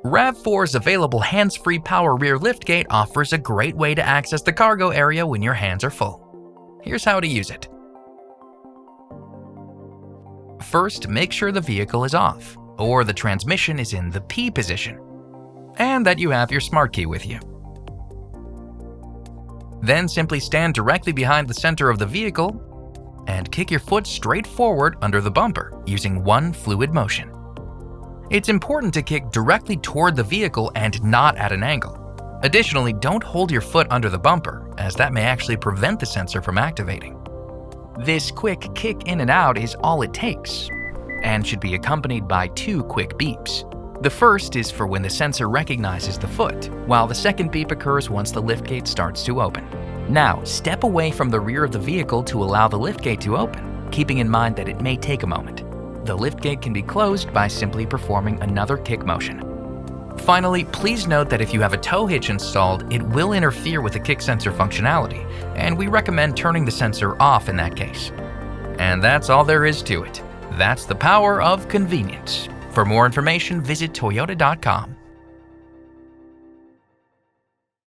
RAV4's available hands-free power rear liftgate offers a great way to access the cargo area when your hands are full. Here's how to use it. First, make sure the vehicle is off, or the transmission is in the P position, and that you have your smart key with you. Then simply stand directly behind the center of the vehicle and kick your foot straight forward under the bumper using one fluid motion. It's important to kick directly toward the vehicle and not at an angle. Additionally, don't hold your foot under the bumper, as that may actually prevent the sensor from activating. This quick kick in and out is all it takes, and should be accompanied by 2 quick beeps. The first is for when the sensor recognizes the foot, while the second beep occurs once the liftgate starts to open. Now, step away from the rear of the vehicle to allow the liftgate to open, keeping in mind that it may take a moment. The liftgate can be closed by simply performing another kick motion. Finally, please note that if you have a tow hitch installed, it will interfere with the kick sensor functionality, and we recommend turning the sensor off in that case. And that's all there is to it. That's the power of convenience. For more information, visit toyota.com.